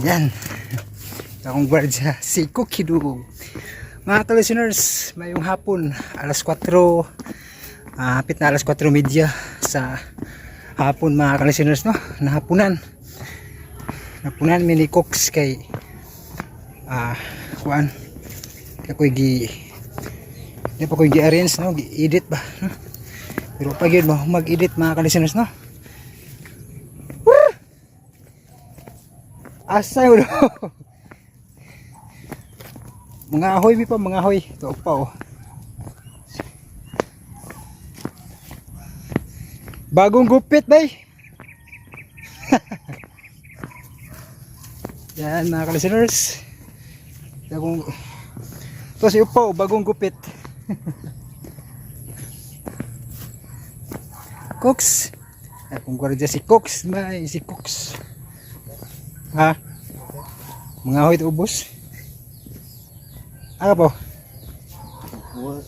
Yan. Ito akong gwardiya, si Cookie Dog. Mga ka-listeners, mayong hapon, alas 4, hapit na alas 4:30 sa hapon mga ka-listeners, no? Nahapunan. Nahapunan mini cooks kay kuan. Ako'y di pa ko'y gi-arrange, no? Gi-edit ba, no? Pero pag yun mo, mag-edit mga ka-listeners, no? Asay mo. Mga ahoy pa, mga ahoy. Ito pa oh. Bagong gupit bay. Yan mga ka-listeners. Ito si Upaw, bagong gupit. Cooks. Kung gwardiya si Cooks, may si Cooks. Ha? Mga ahoy ito ubos. Ano po?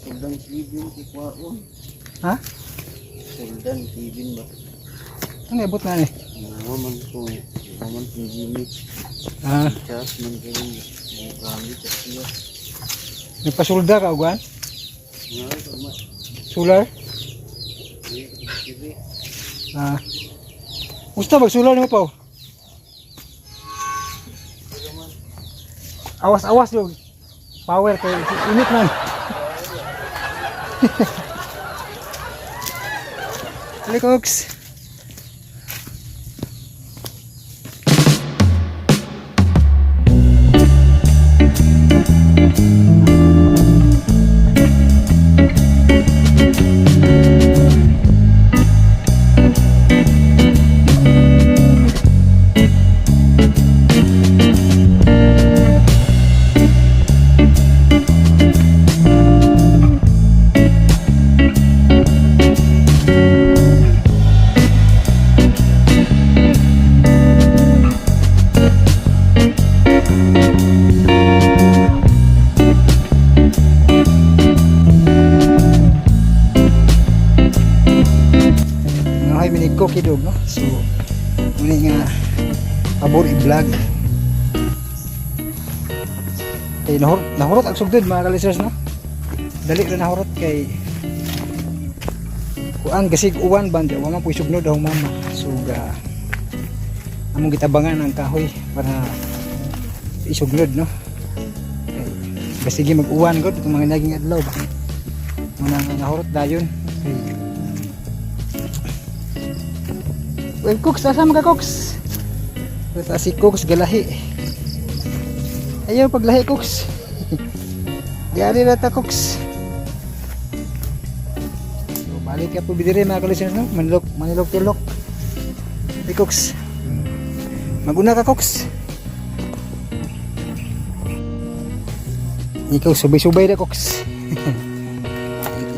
Suldan Kibin kikwaon. Ha? Suldan Kibin ba? Ano ibot na ni? Waman ko gimmick. Chas man ko yung gamit at siya. Nagpasulda ka uguan? Nga, sama. Solar? Kiri. Musta mag-solar mo po? Awas-awas yung power kay init man. Hali Cooks. Cookie Dog, no? So muna nga abor i-vlog kay nahurot ang sugdod mga ka-listeners, no? Dali na nahurot kay kuan gasig uwan banda wa man puy sugnod daw mama. So among gitabangan ang kahoy para isugnod, no? Kay gasigi mag-uwan gud itong mga naging adlaw ba. Muna nga nahurot dayon kay well, Cooks, asama ka Cooks? Ito si Cooks galahi. Ayaw paglahi Cooks. Diari na ta Cooks. So, balik ka po bidiri mga ka-listeners, no? Manilok-tilok. Hey Cooks, maguna ka Cooks. Ikaw subay-subay na Cooks.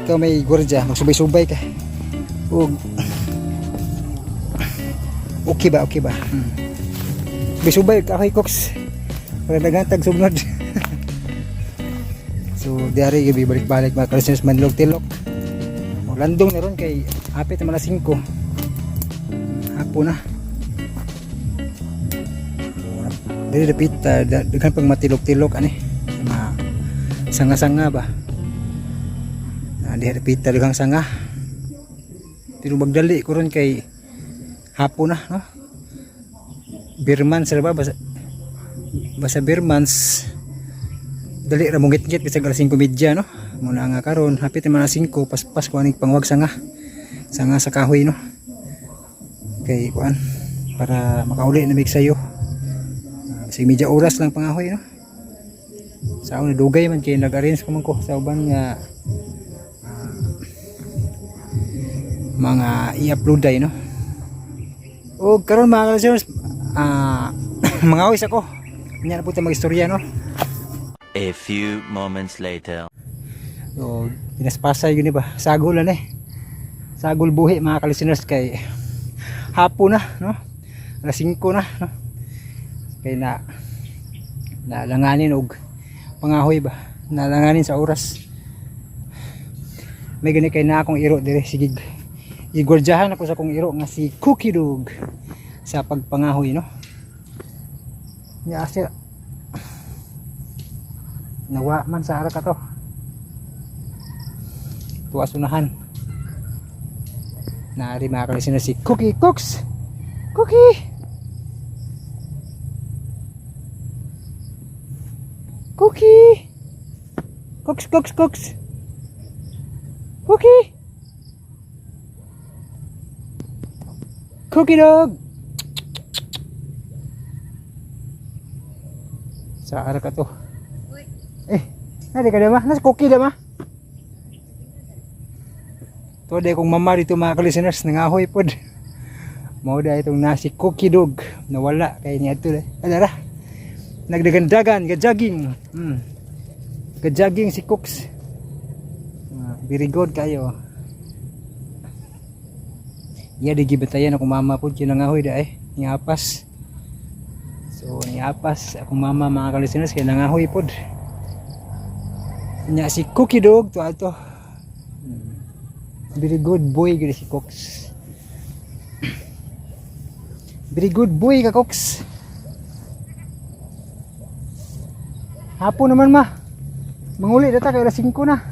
Ikaw may gwardiya, magsubay-subay ka. Okay ba? Bisubay kahoy Cooks para nagantag sugnod. So diari gabi balik-balik mga ka-listeners, manilog-tilok. Landong na ron kay apit na mga 5 hapon na. Dili dapit daghan pang matilok-tilok ani mga sanga-sanga ba. Diha dapit daghang sanga. Pero magdali ko ron kay hapon na, no? Birmans ba basa Birmans dali ra mong git-git bisag alas 5:30, no? Muna nga karon hapit na 5 paspas ko aning pangwag sanga sa kahoy, no? Kay kuan para makauli na mig sayo. Bisag medya oras lang pangahoy, no? Sa una dugay man kay nag-arrange ko man ko sa uban nga mga i-upload ay, no? O karon mga ka-listeners, mga awis ako. Kanya na po tayo mag-istorya, no? A few moments later. So, pinaspasay yun ba? Sagol na Sagol buhi mga ka-listeners kay hapon na, no? Alas 5 na, no? Kay nalanganin og pangahoy ba? Nalanganin sa oras. May gani kay na akong iro dire, sige. Igwardyahan ako sa kong iro nga si Cookie Dog sa pagpangahoy, no? Ya siya. Nawa man sa ara ka to. Tuwa sunahan. Naari makakalisin na si Cookie Cooks. Cookie! Cookie! Cooks, Cooks, Cooks! Cookie! Cookie dog! Sa ara ka to. Nadi ka dama? Nasa Cookie dama? Tuwa day kong mama dito mga ka-listeners, nangahoy pod. Mao da itong nasi Cookie dog. Nawala kay niya ito. Alara. Nagdagandagan, ga-jogging. Ga-jogging si Cooks. Very good kayo. Iya di gibatayan ako mama pod yung nangahoy da niapas. So niapas ako mama mga ka-listeners kay nangahoy pod. Nya si Cookie dog to ato. Very good boy gid si Cooks. Very good boy ka Cooks. Hapon naman ma. Manguli data kay alas 5 na.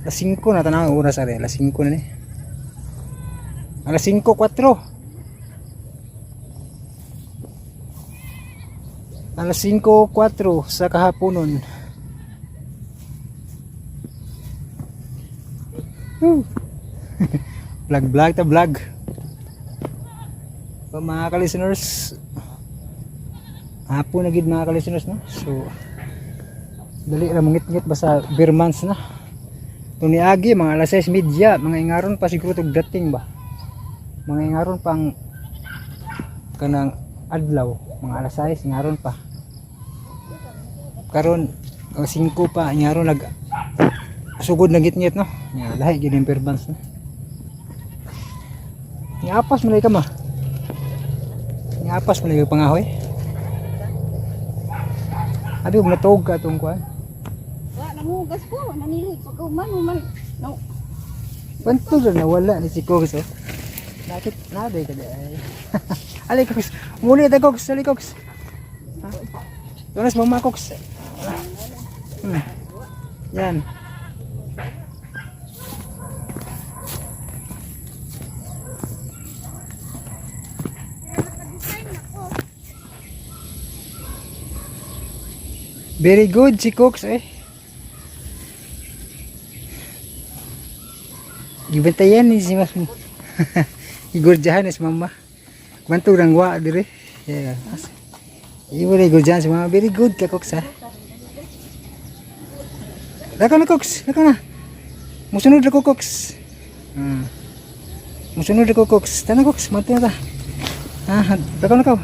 Alas 5 na tanang oras are, alas 5 na ni. Alas 5:04. Alas 5:04 sa kahaponon. Vlog ta vlog. Pa mga ka-listeners, hapon na gid mga ka-listeners no. So dali ra mangit-ngit basta beer months na. Tuni agi mga alas 6:30, mga ingaron pa siguro tog dating ba. Mga ingaron pang kanang adlaw, mga alas 6 ingaron pa. Karon 5 pa ingaron nag sugod na git-ngit no. Ya, lahi gid yung beer months na. Niapas mo na ka ma. Niapas mo na yung pangahoy. Abi mo natog ka itong kuhan. Wala, nangugas ko. Nanili. Pagkuman mo man. No. Pantog na nawala ni si Cooks oh. Nakit naday ka day. Ali Cooks. Muli ta Cooks. Ali Cooks. Tunas mama Cooks. Yan. Very good si Cooks Gibantayan ni si mas mo. Igurjahan ni si mama. Mantog rang wa dire. Yeah. Iwo rin igurjahan si mama. Very good ka Cooks ha. Laka na Cooks. Laka na. Musunod ako Cooks. Musunod ako Cooks. Tana Cooks. Mati na ta. Laka na ka.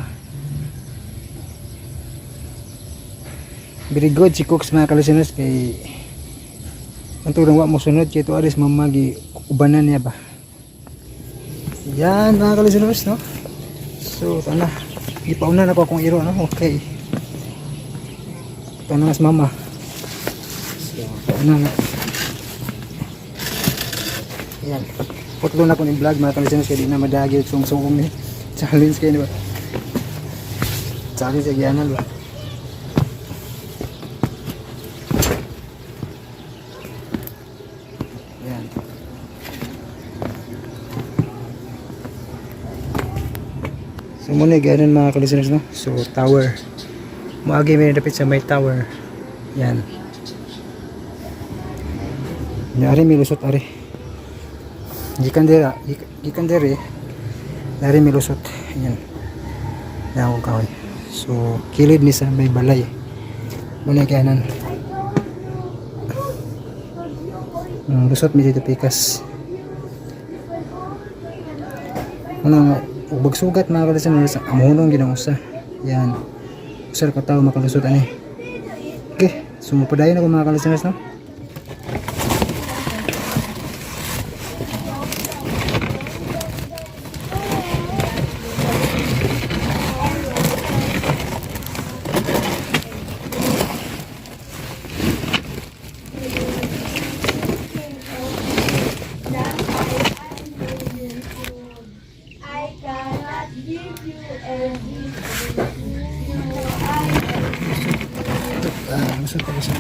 Very good si Cooks mga ka-listeners kay anturang wa mo sunod kay ito aris mamagi ubanan niya ba. Yan mga ka-listeners no. So tana ipauna na ko akong iro no. Okay. Tana mas mama. So pauna na. Yan. Putlo na ko ni vlog mga ka-listeners kay di na madagi sung-sung ni challenge kay ni ba. Challenge agyanal ba. So muna ganun mga ka-listeners no. So tower. Maagi may dapit sa may tower. Yan. Ari may lusot ari. Gikan dere. Ari may lusot. Yan. Yan ko kahoy. So kilid ni sa may balay. Muna ganun. Lusot mi dito pikas. Muna ug bagsugat mga ka-listeners amunong ginang usa. Yan. Usa ka tawo makalusot ani. Okay, sumupadayon ako mga ka-listeners no. Kalusot.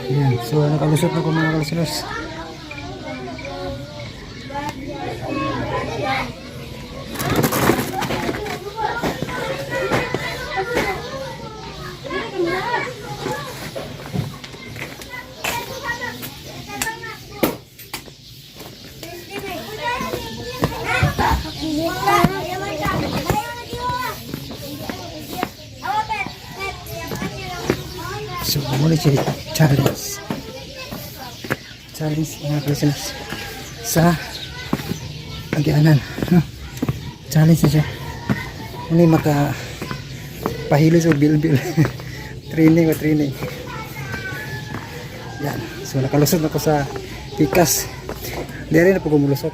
Yan. So, nakalusot na ko mga kalusiners. So, muli siya challenge. Challenge mga kalusiners sa agianan. Challenge na siya. Muli maka pahilo sa bil-bil. training. Yan. So, nakalusot na ko sa pikas. Dari na po kumulusot.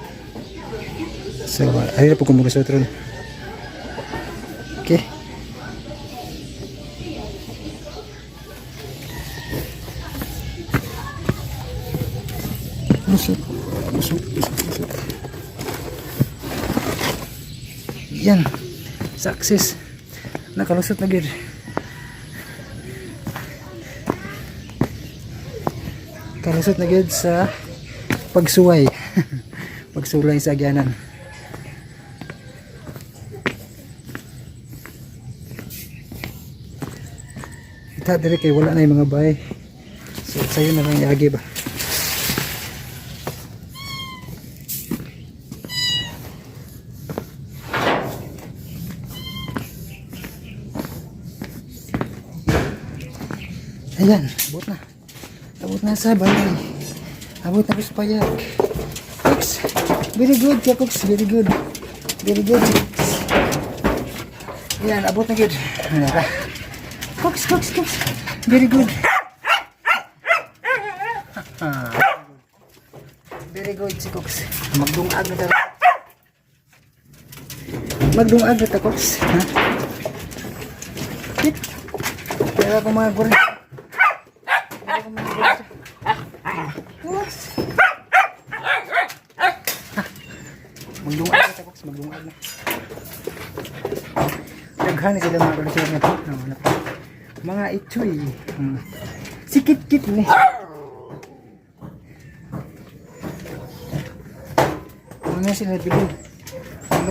So, ari na po kumulusot ron. Okay. Lusot. Yan. Success. Nakalusot na gid. Kalusot na gid sa pagsuway. Pagsulay sa agyanan. Ita dire kay wala na yung mga bahay. So sayo na lang iagi ba. Ayan, abot na. Abot na sa balay. Abot na sa payag. Cooks. Very good ka, Cooks. Very good. Very good. Ayan, abot na good. Cooks. Very good. Very good si Cooks. Magdungag na tayo. Magdungag na tayo, Cooks. Hit. Kaya ako mga guri. Magdungag na tayo, Cooks. Magdungag na. Daghan sila mga kalusyon na ito. Mga itoy. Sikit-kit ni. Mga sila bilog.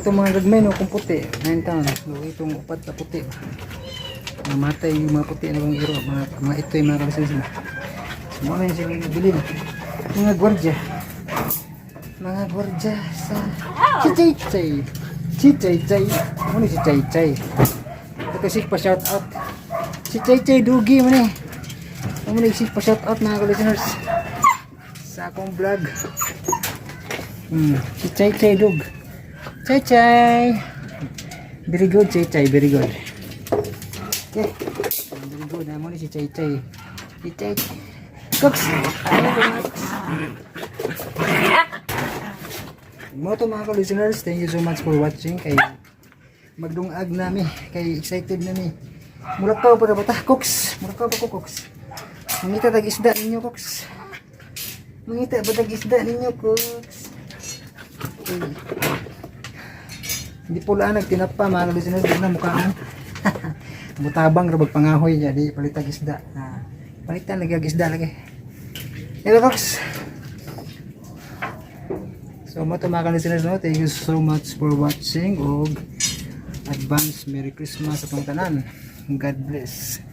Itong mga gagmay no, kung puti. 9 taon. So, itong upat na puti. Mamatay yung mga puti na kong iro. Mga itoy mga kalusyon sila. So, mga sila bilog. Mga gwardya. Mga gwardya sa Chichay-chay. Chichay-chay. Ano si Chay-chay? Ito si pa shout out. Si Chay-chay Dugi man eh. Ano si pa shout out mga listeners sa akong vlog. Si Chay-chay Dug. Chay-chay. Very good Chay-chay, very good. Okay. Very good. Ano si Chay-chay. Si Chay-chay. Cooks. Mo to mga listeners, thank you so much for watching. Kay magdungag nami, kay excited nami. Mulakaw pa ba ta, Cooks? Mulakaw pa ko, Cooks. Mangita tag isda ninyo, Cooks. Mangita ba tag isda ninyo, Cooks? Okay. Hindi pula nagtinapa mga listeners, di na mukhaan. Mutabang rabag pangahoy niya, di palitag isda. Palitan lagi isda lagi. Hello, Cooks. So mo to mga listeners no, thank you so much for watching og advance Merry Christmas sa atong tanan. God bless.